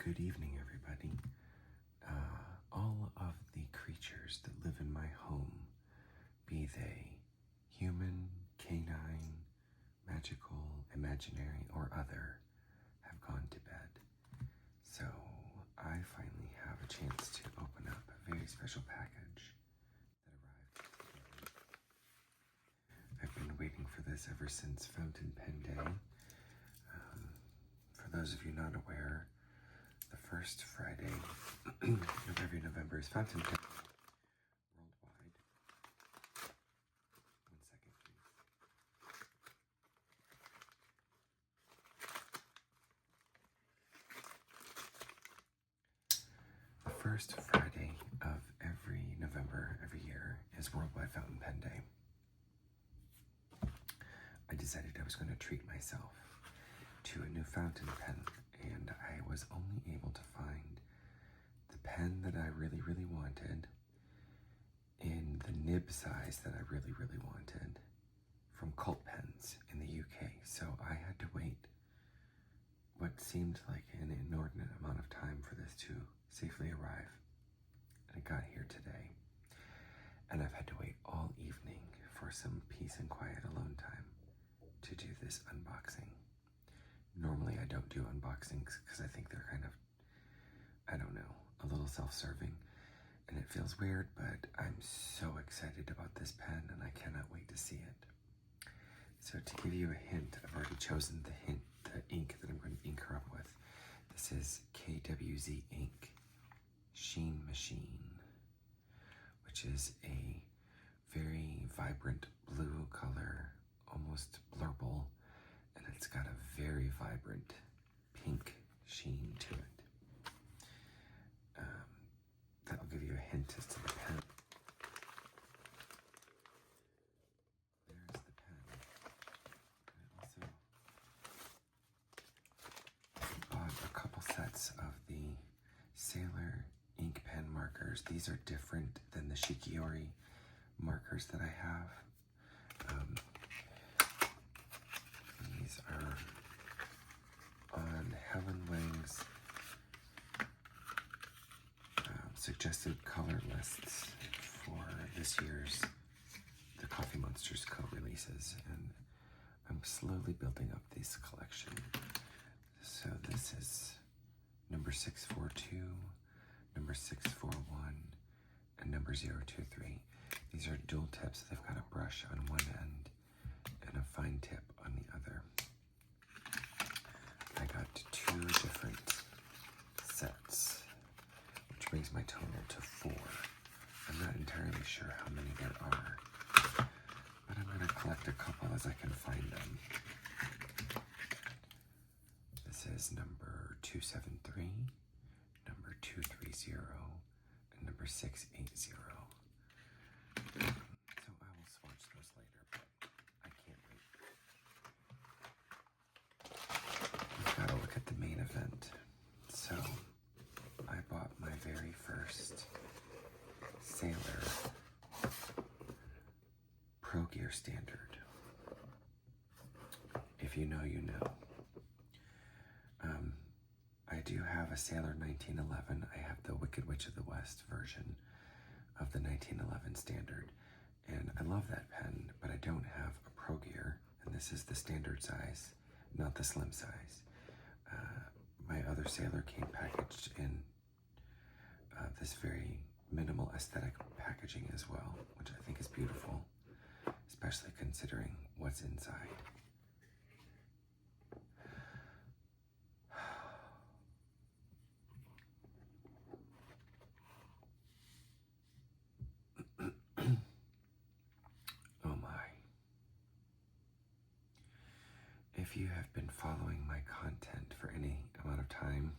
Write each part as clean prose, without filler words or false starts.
Good evening, everybody. All of the creatures that live in my home, be they human, canine, magical, imaginary, or other, have gone to bed. So I finally have a chance to open up a very special package that arrived today. I've been waiting for this ever since Fountain Pen Day. For those of you not aware, the first Friday of every November is Fountain Pen Day worldwide. 1 second, please. The first Friday of every November every year is Worldwide Fountain Pen Day. I decided I was going to treat myself to a new fountain pen, and I was only able to find the pen that I really wanted in the nib size that I really wanted from Cult Pens in the UK. So I had to wait what seemed like an inordinate amount of time for this to safely arrive, and it got here today. And I've had to wait all evening for some peace and quiet alone time to do this unboxing. Normally I don't do unboxings because I think they're kind of, I don't know, a little self-serving, and it feels weird, but I'm so excited about this pen and I cannot wait to see it. So to give you a hint, I've already chosen the ink that I'm going to ink her up with. This is KWZ ink Sheen Machine, which is a very vibrant blue color, almost blurple, and it's got a very vibrant pink sheen to it. That'll give you a hint as to the pen. There's the pen. And I also bought a couple sets of the Sailor ink pen markers. These are different than the Shikiori markers that I have. These are on Helen Wang's suggested color lists for this year's The Coffee Monsters co-releases, and I'm slowly building up this collection. So this is number 642, number 641, and number 023. These are dual tips. They've got a brush on one end and a fine tip on the other. I got 2 different sets, which brings my total to 4. I'm not entirely sure how many there are, but I'm going to collect a couple as I can find them. This is number 273, number 230, and number 680. So I will swatch those later, but I can't wait. We've got to look at the main event. So I bought my very first Sailor Pro Gear Standard. If you know, you know. I do have a Sailor 1911. I have the Wicked Witch of the West version of the 1911 standard, and I love that pen, but I don't have a Pro Gear, and this is the standard size, not the slim size. My other Sailor came packaged in this very minimal aesthetic packaging as well, which I think is beautiful, especially considering what's inside. Oh my. If you have been following my content for any amount of time,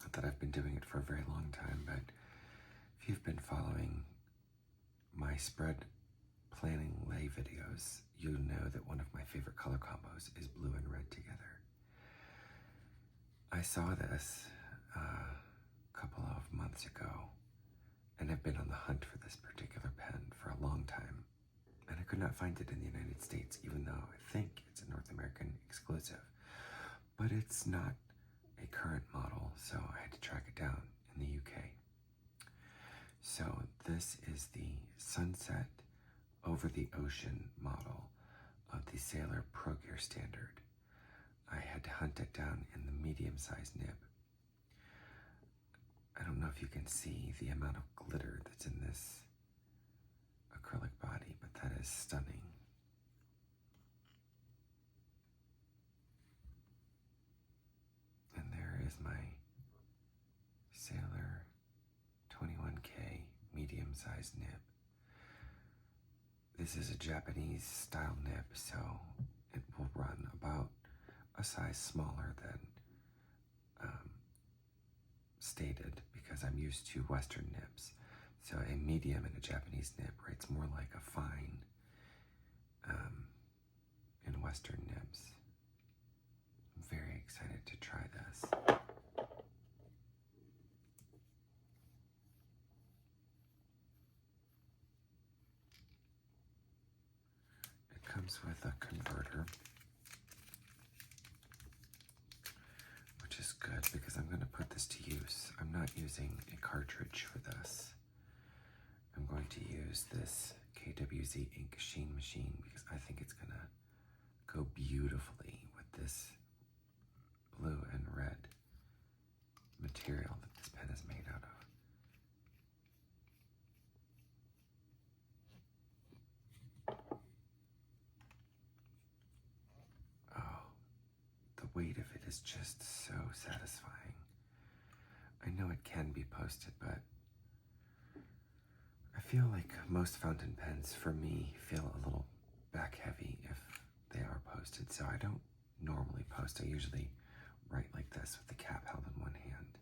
not that I've been doing it for a very long time, but if you've been following my spread planning lay videos, you know that one of my favorite color combos is blue and red together. I saw this a couple of months ago, and I've been on the hunt for this particular pen for a long time, and I could not find it in the United States, even though I think it's a North American exclusive. But it's not a current model, so I had to track it down in the UK. So this is the Sunset Over the Ocean model of the Sailor Pro Gear Standard. I had to hunt it down in the medium-sized nib. I don't know if you can see the amount of glitter that's in this acrylic body, but that is stunning. And there is my Sailor 21K medium-sized nib. This is a Japanese style nib, so it will run about a size smaller than stated, because I'm used to Western nibs. So a medium in a Japanese nib rates more like a fine in Western nibs. I'm very excited to try this. It comes with a converter, which is good because I'm going to put this to use. I'm not using a cartridge for this. I'm going to use this KWZ ink sheen machine because I think it's going to go beautifully with this blue and red material that this pen is made out of. Oh, the weight of it is just so satisfying. I know it can be posted, but I feel like most fountain pens, for me, feel a little back heavy if they are posted, so I don't normally post. I usually write like this with the cap held in one hand.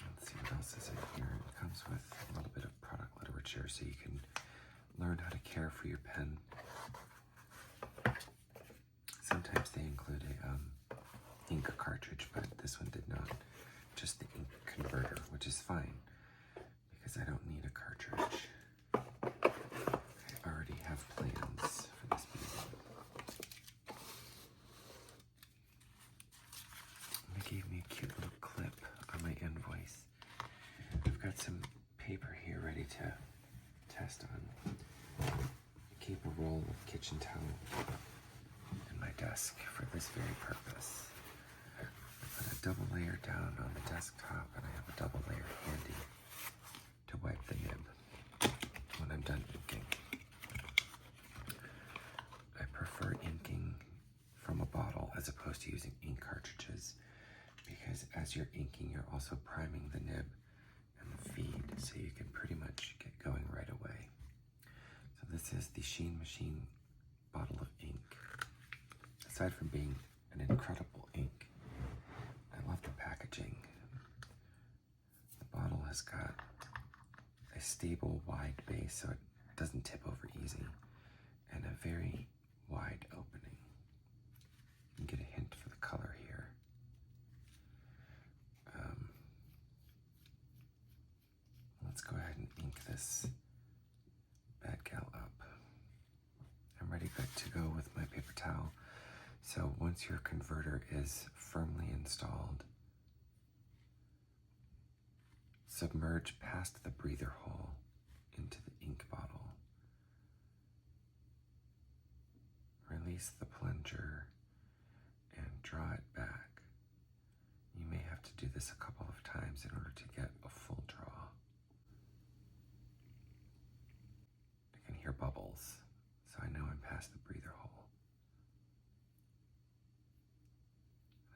Let's see what else is in here. It comes with a little bit of product literature so you can learn how to care for your pen. Sometimes they include a ink cartridge, but this one did not. Just the ink converter, which is fine because I don't need a cartridge. I already have plans for this meeting. They gave me a cute little clip on my invoice. I've got some paper here ready to test on. I keep a roll of kitchen towel in my desk for this very purpose. I put a double layer down on the desktop, and I have a double layer handy to wipe the nib when I'm done inking. I prefer inking from a bottle as opposed to using ink cartridges because as you're inking, you're also priming the nib and the feed, so you can pretty much get going right away. So this is the Sheen Machine bottle of ink. Aside from being an incredible ink, I love the packaging. The bottle has got a stable, wide base so it doesn't tip over easy, and a very wide opening. You can get a hint for the color here. Let's go ahead and ink this bad gal up. I'm ready to go with my paper towel. So once your converter is firmly installed, submerge past the breather hole into the ink bottle. Release the plunger and draw it back. You may have to do this a couple of times in order to get a full draw. I can hear bubbles, so I know I'm past the breather hole.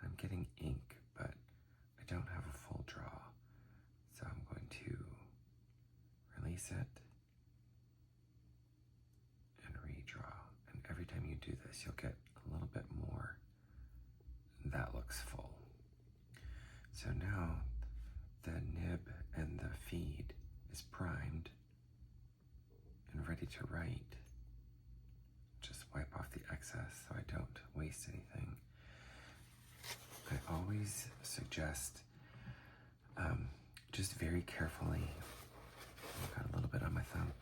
I'm getting ink, but I don't have a full draw, so I'm going to release it and redraw. And every time you do this, you'll get a little bit more. That looks full. So now the nib and the feed is primed and ready to write. Just wipe off the excess so I don't waste anything. I always suggest just very carefully, I've got a little bit on my thumb,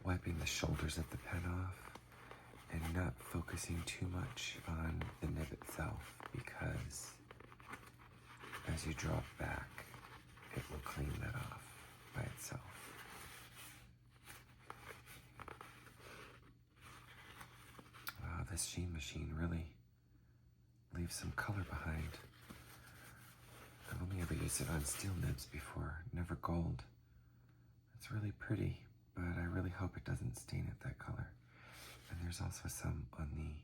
wiping the shoulders of the pen off and not focusing too much on the nib itself, because as you drop back, it will clean that off by itself. Wow, this sheen machine really leaves some color behind. I've only ever used it on steel nibs before, never gold. It's really pretty, but I really hope it doesn't stain it that color. And there's also some on the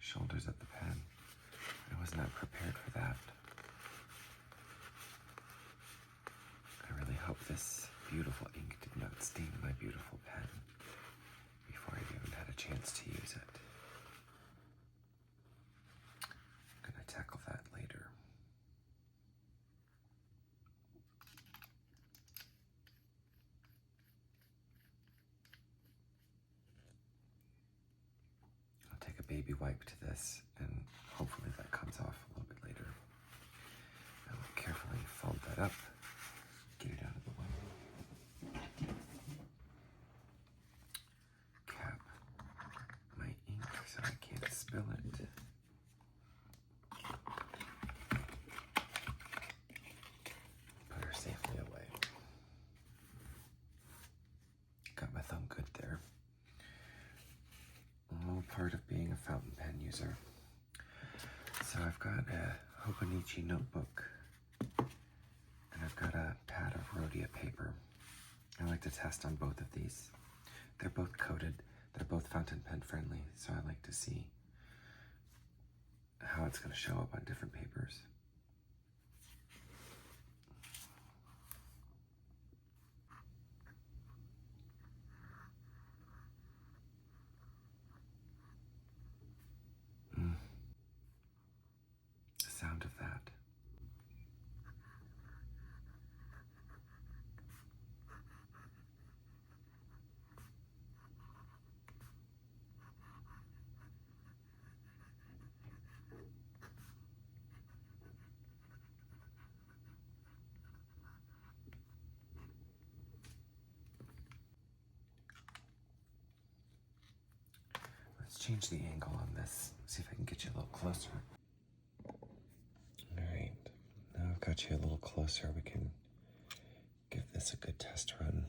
shoulders of the pen. I was not prepared for that. I really hope this beautiful ink did not stain my beautiful pen before I even had a chance to use it. I'm going to tackle that later. I'll take a baby wipe to this, and hopefully that comes off a little bit later. I will carefully fold that up, get it out of the way. Cap my ink so I can't spill it. Put her safely away. Got my thumb good there. All part of being a fountain pen user. So I've got a Hobonichi notebook, and I've got a pad of Rhodia paper. I like to test on both of these. They're both coated, they're both fountain pen friendly, so I like to see how it's going to show up on different papers. The sound of that. Let's change the angle on this, see if I can get you a little closer. Alright, now I've got you a little closer, we can give this a good test run.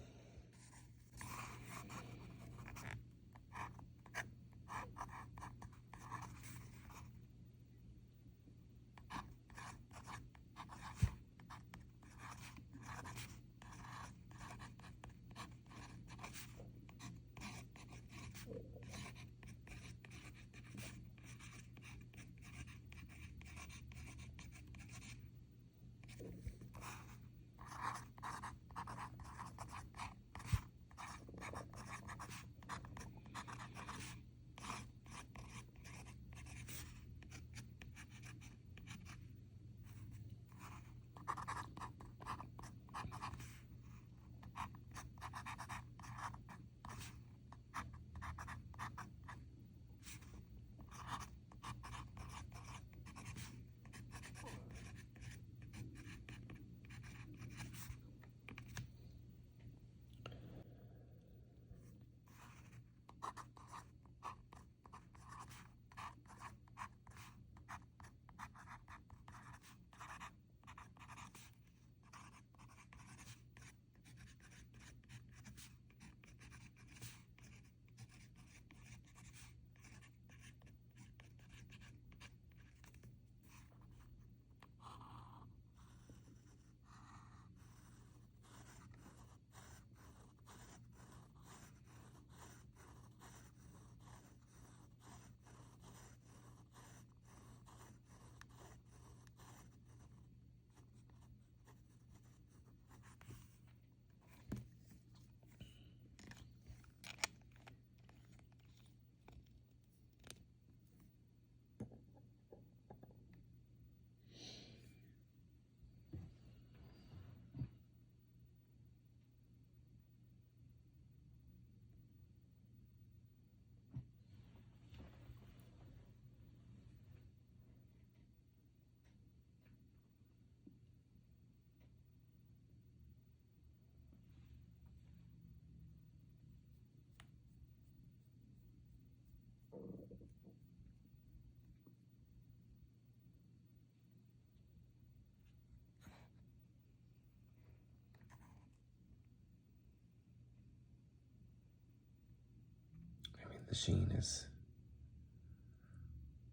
The sheen is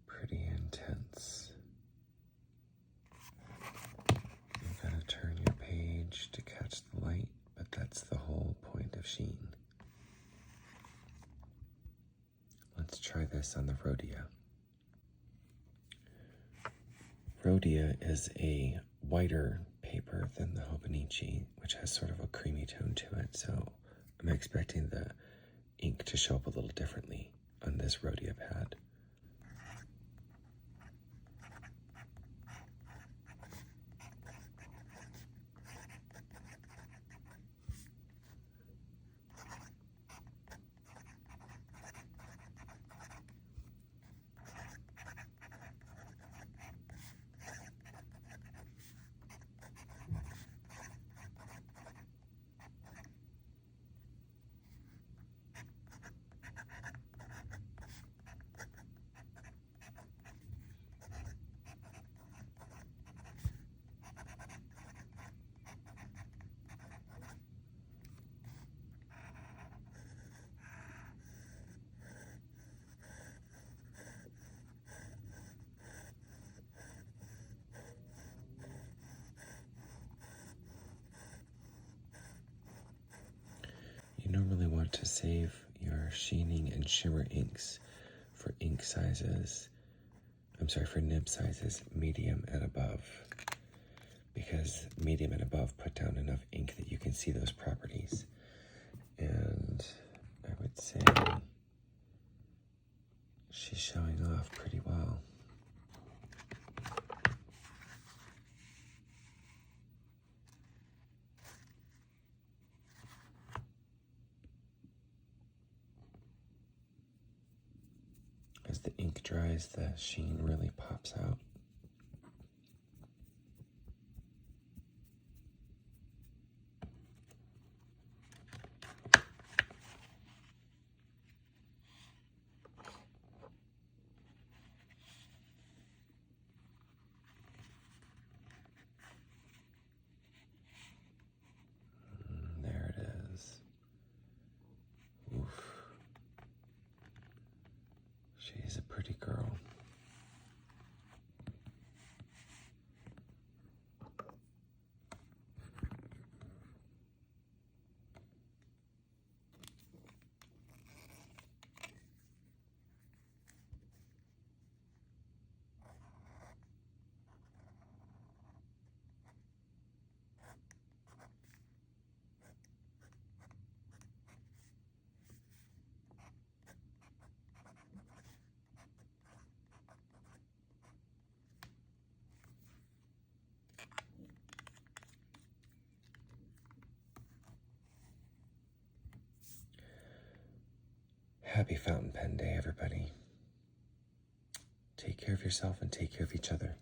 pretty intense. You've got to turn your page to catch the light, but that's the whole point of sheen. Let's try this on the Rhodia. Rhodia is a whiter paper than the Hobonichi, which has sort of a creamy tone to it, so I'm expecting the ink to show up a little differently on this Rhodia pad. You normally want to save your sheening and shimmer inks for ink sizes, for nib sizes medium and above, because medium and above put down enough ink that you can see those properties. And I would say she's showing off pretty well. As the ink dries, the sheen really pops out. There it is. Oof. She's a pretty girl. Happy Fountain Pen Day, everybody. Take care of yourself and take care of each other.